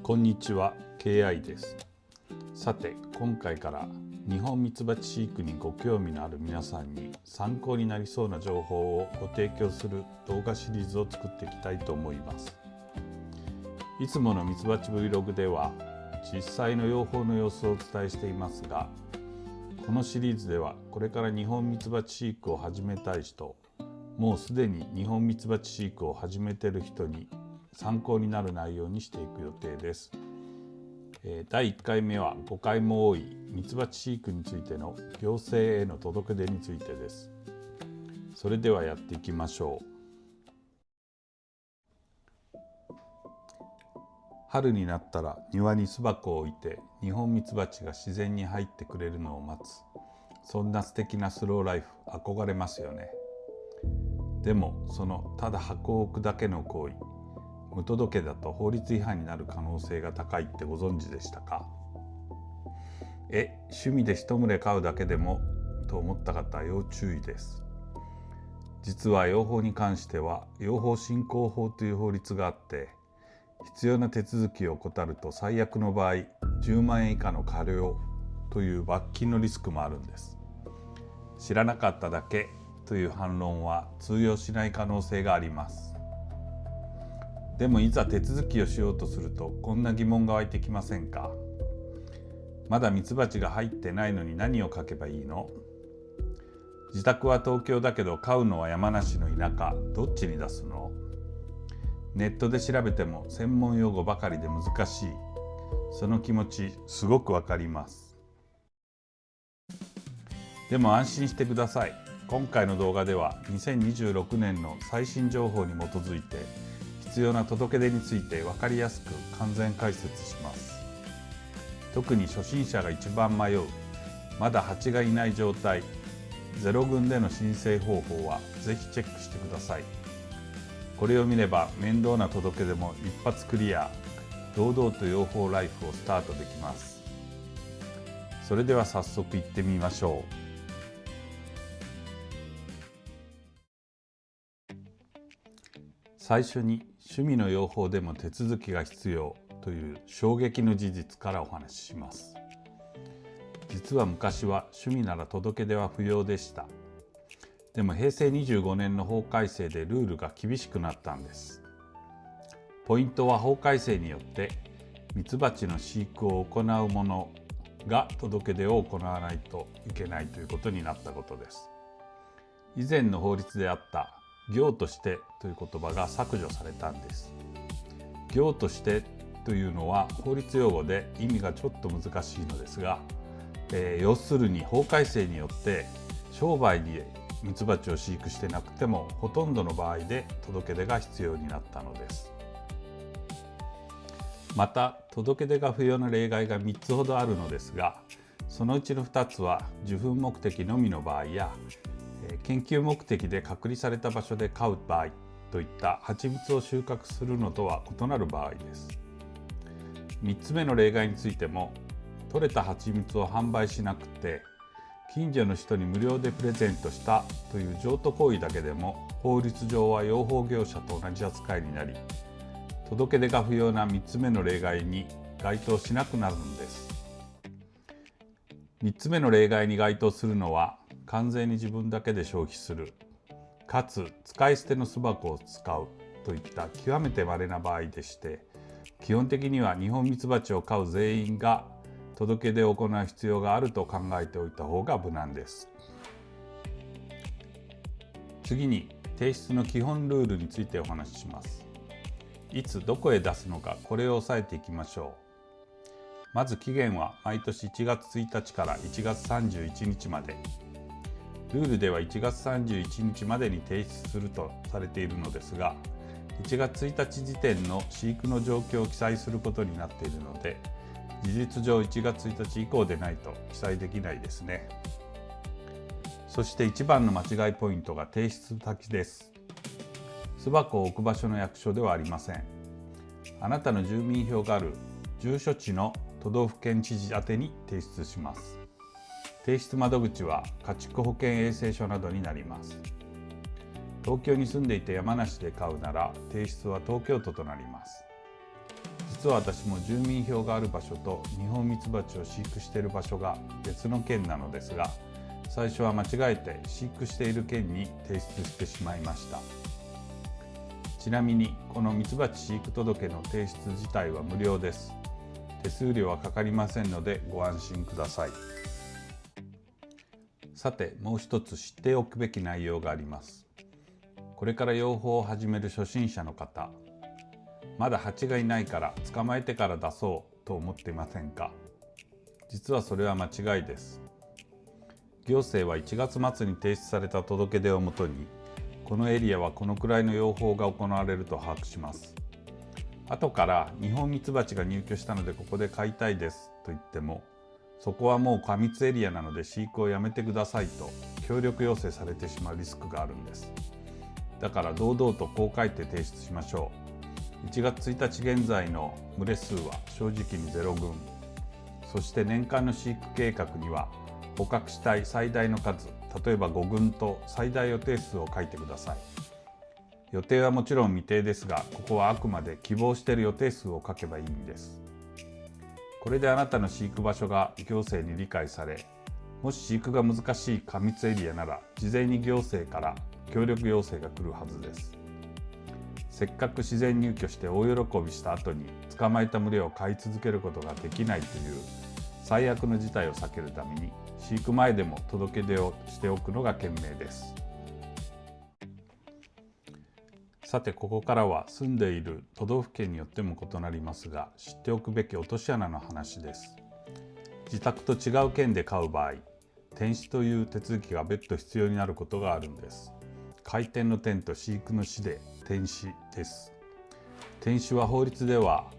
こんにちは、KI です。さて、今回からニホンミツバチ飼育にご興味のある皆さんに参考になりそうな情報をご提供する動画シリーズを作っていきたいと思います。いつものミツバチ Vlog では実際の養蜂の様子をお伝えしていますが、このシリーズではこれからニホンミツバチ飼育を始めたい人、もうすでにニホンミツバチ飼育を始めている人に参考になる内容にしていく予定です。第1回目は誤解も多いミツバチ飼育についての行政への届け出についてです。それではやっていきましょう。春になったら庭に巣箱を置いてニホンミツバチが自然に入ってくれるのを待つ。そんな素敵なスローライフ、憧れますよね。でもそのただ箱を置くだけの行為、無届けだと法律違反になる可能性が高いってご存知でしたか？趣味で一群飼うだけでもと思った方は要注意です。実は養蜂に関しては養蜂振興法という法律があって、必要な手続きを怠ると最悪の場合10万円以下の過料という罰金のリスクもあるんです。知らなかっただけという反論は通用しない可能性があります。でもいざ手続きをしようとするとこんな疑問が湧いてきませんか？まだミツバチが入ってないのに何を書けばいいの？自宅は東京だけど飼うのは山梨の田舎、どっちに出すの？ネットで調べても専門用語ばかりで難しい。その気持ちすごくわかります。でも安心してください。今回の動画では2026年の最新情報に基づいて必要な届け出について分かりやすく完全解説します。特に初心者が一番迷う、まだ蜂がいない状態、ゼロ群での申請方法はぜひチェックしてください。これを見れば面倒な届け出も一発クリア、堂々と養蜂ライフをスタートできます。それでは早速行ってみましょう。最初に趣味の養蜂でも手続きが必要という衝撃の事実からお話しします。実は昔は趣味なら届け出は不要でした。でも平成25年の法改正でルールが厳しくなったんです。ポイントは法改正によってミツバチの飼育を行う者が届け出を行わないといけないということになったことです。以前の法律であった業としてという言葉が削除されたんです。業としてというのは法律用語で意味がちょっと難しいのですが、要するに法改正によって商売にミツバチを飼育してなくてもほとんどの場合で届け出が必要になったのです。また届け出が不要な例外が3つほどあるのですが、そのうちの2つは受粉目的のみの場合や研究目的で隔離された場所で飼う場合といった蜂蜜を収穫するのとは異なる場合です。3つ目の例外についても、取れた蜂蜜を販売しなくて近所の人に無料でプレゼントしたという譲渡行為だけでも法律上は養蜂業者と同じ扱いになり、届け出が不要な3つ目の例外に該当しなくなるのです。3つ目の例外に該当するのは完全に自分だけで消費する、かつ使い捨ての巣箱を使うといった極めて稀な場合でして、基本的にはニホンミツバチを飼う全員が届け出を行う必要があると考えておいた方が無難です。次に提出の基本ルールについてお話しします。いつどこへ出すのか、これを押さえていきましょう。まず期限は毎年1月1日から1月31日まで。ルールでは1月31日までに提出するとされているのですが、1月1日時点の飼育の状況を記載することになっているので、事実上1月1日以降でないと記載できないですね。そして一番の間違いポイントが提出先です。巣箱を置く場所の役所ではありません。あなたの住民票がある住所地の都道府県知事宛てに提出します。提出窓口は家畜保健衛生所などになります。東京に住んでいて山梨で飼うなら提出は東京都となります。実は私も住民票がある場所とニホンミツバチを飼育している場所が別の県なのですが、最初は間違えて飼育している県に提出してしまいました。ちなみにこのミツバチ飼育届の提出自体は無料です。手数料はかかりませんのでご安心ください。さて、もう一つ知っておくべき内容があります。これから養蜂を始める初心者の方、まだ蜂がいないから捕まえてから出そうと思っていませんか？実はそれは間違いです。行政は1月末に提出された届け出をもとに、このエリアはこのくらいの養蜂が行われると把握します。後からニホンミツバチが入居したのでここで飼いたいですと言っても、そこはもう過密エリアなので飼育をやめてくださいと協力要請されてしまうリスクがあるんです。だから堂々とこう書いて提出しましょう。1月1日現在の群れ数は正直に0群。そして年間の飼育計画には捕獲したい最大の数、例えば5群と最大予定数を書いてください。予定はもちろん未定ですが、ここはあくまで希望している予定数を書けばいいんです。これであなたの飼育場所が行政に理解され、もし飼育が難しい過密エリアなら事前に行政から協力要請が来るはずです。せっかく自然入居して大喜びした後に捕まえた群れを飼い続けることができないという最悪の事態を避けるために、飼育前でも届け出をしておくのが賢明です。さて、ここからは住んでいる都道府県によっても異なりますが、知っておくべき落とし穴の話です。自宅と違う県で飼う場合、転飼という手続きが別途必要になることがあるんです。開店の店と飼育の飼で転飼です。転飼は法律では、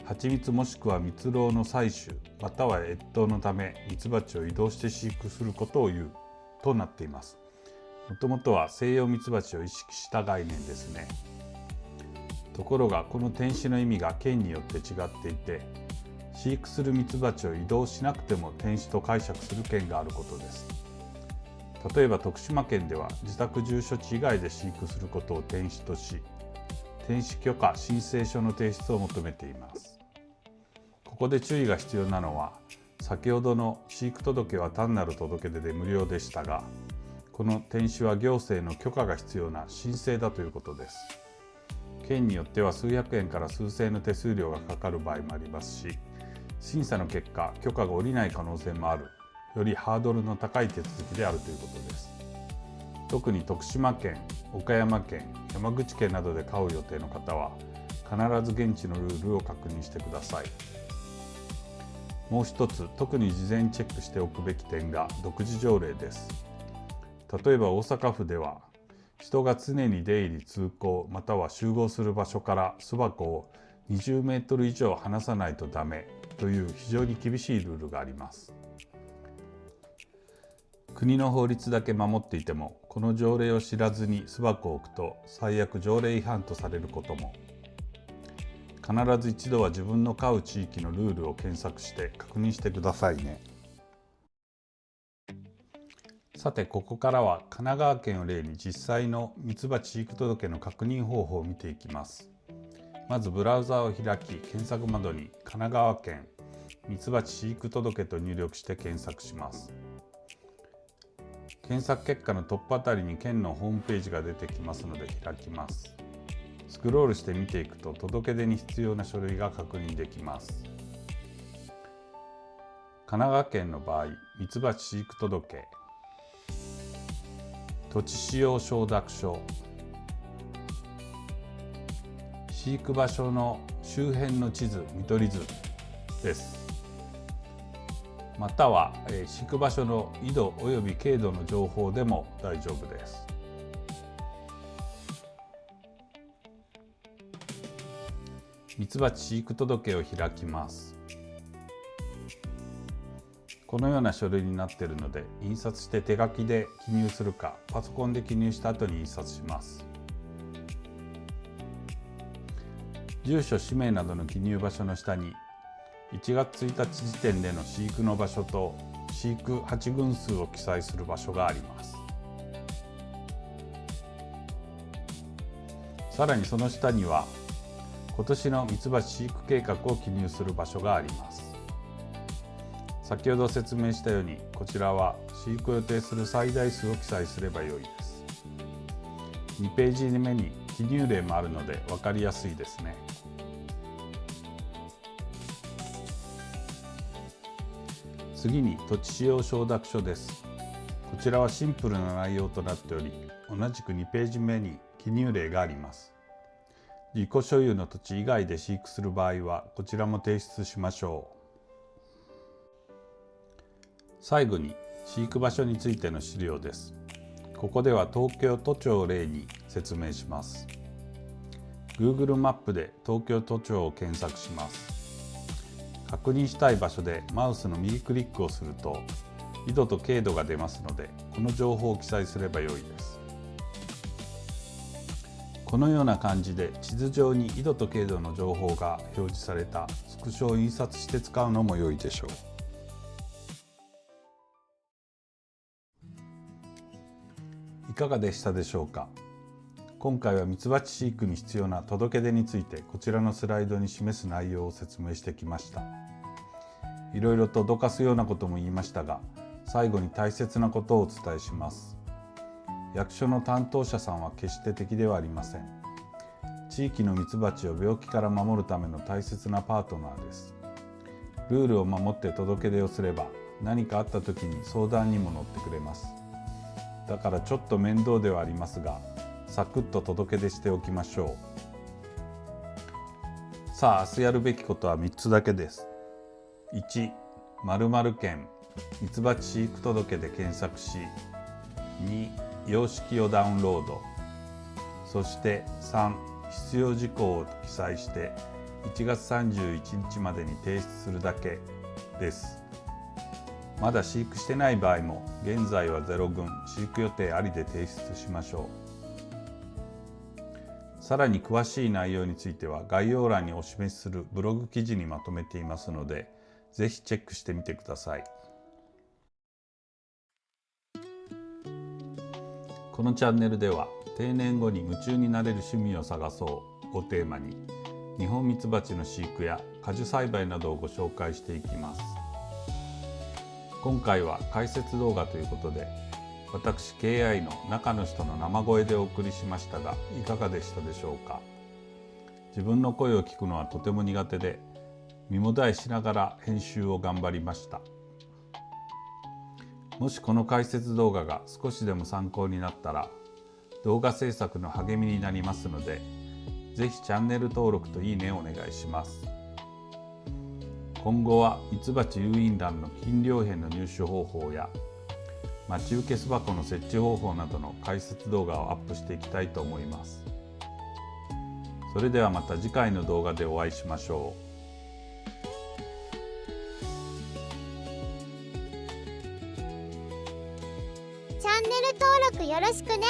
蜂蜜もしくは蜜蝋の採取または越冬のためミツバチを移動して飼育することを言うとなっています。もともとは西洋ミツバチを意識した概念ですね。ところがこの転飼の意味が県によって違っていて、飼育するミツバチを移動しなくても転飼と解釈する県があることです。例えば徳島県では自宅住所地以外で飼育することを転飼とし、転飼許可申請書の提出を求めています。ここで注意が必要なのは、先ほどの飼育届は単なる届け出で無料でしたが、この転飼は行政の許可が必要な申請だということです。県によっては数百円から数千円の手数料がかかる場合もありますし、審査の結果許可が下りない可能性もある、よりハードルの高い手続きであるということです。特に徳島県、岡山県、山口県などで飼う予定の方は必ず現地のルールを確認してください。もう一つ、特に事前にチェックしておくべき点が独自条例です。例えば大阪府では、人が常に出入り通行または集合する場所から巣箱を20メートル以上離さないとダメという非常に厳しいルールがあります。国の法律だけ守っていても、この条例を知らずに巣箱を置くと最悪条例違反とされることも。必ず一度は自分の飼う地域のルールを検索して確認してくださいね。さて、ここからは神奈川県を例に実際のミツバチ飼育届の確認方法を見ていきます。まずブラウザを開き、検索窓に神奈川県ミツバチ飼育届と入力して検索します。検索結果のトップあたりに県のホームページが出てきますので開きます。スクロールして見ていくと届け出に必要な書類が確認できます。神奈川県の場合、ミツバチ飼育届、土地使用承諾書、飼育場所の周辺の地図、見取り図です。または飼育場所の緯度および経度の情報でも大丈夫です。ミツバチ飼育届を開きます。このような書類になっているので、印刷して手書きで記入するか、パソコンで記入した後に印刷します。住所、氏名などの記入場所の下に、1月1日時点での飼育の場所と飼育8群数を記載する場所があります。さらにその下には、今年のミツバチ飼育計画を記入する場所があります。先ほど説明したように、こちらは飼育を予定する最大数を記載すればよいです。2ページ目に記入例もあるので分かりやすいですね。次に土地使用承諾書です。こちらはシンプルな内容となっており、同じく2ページ目に記入例があります。自己所有の土地以外で飼育する場合はこちらも提出しましょう。最後に飼育場所についての資料です。ここでは東京都庁を例に説明します。Google マップで東京都庁を検索します。確認したい場所でマウスの右クリックをすると緯度と経度が出ますので、この情報を記載すればよいです。このような感じで地図上に緯度と経度の情報が表示されたスクショを印刷して使うのも良いでしょう。いかがでしたでしょうか。今回はミツバチ飼育に必要な届け出についてこちらのスライドに示す内容を説明してきました。いろいろとどかすようなことも言いましたが、最後に大切なことをお伝えします。役所の担当者さんは決して敵ではありません。地域のミツバチを病気から守るための大切なパートナーです。ルールを守って届け出をすれば、何かあった時に相談にも乗ってくれます。だからちょっと面倒ではありますが、サクッと届け出しておきましょう。さあ、明日やるべきことは3つだけです。1、〇〇県ミツバチ飼育届で検索し、2、様式をダウンロード、そして3、必要事項を記載して1月31日までに提出するだけです。まだ飼育してない場合も現在は0群、飼育予定ありで提出しましょう。さらに詳しい内容については概要欄にお示しするブログ記事にまとめていますので、ぜひチェックしてみてください。このチャンネルでは定年後に夢中になれる趣味を探そうをテーマに、ニホンミツバチの飼育や果樹栽培などをご紹介していきます。今回は解説動画ということで、私 KI の中の人の生声でお送りしましたが、いかがでしたでしょうか。自分の声を聞くのはとても苦手で、身もだえしながら編集を頑張りました。もしこの解説動画が少しでも参考になったら、動画制作の励みになりますので、ぜひチャンネル登録といいねをお願いします。今後はミツバチ誘引卵の禁猟片の入手方法や待ち受け巣箱の設置方法などの解説動画をアップしていきたいと思います。それではまた次回の動画でお会いしましょう。チャンネル登録よろしくね。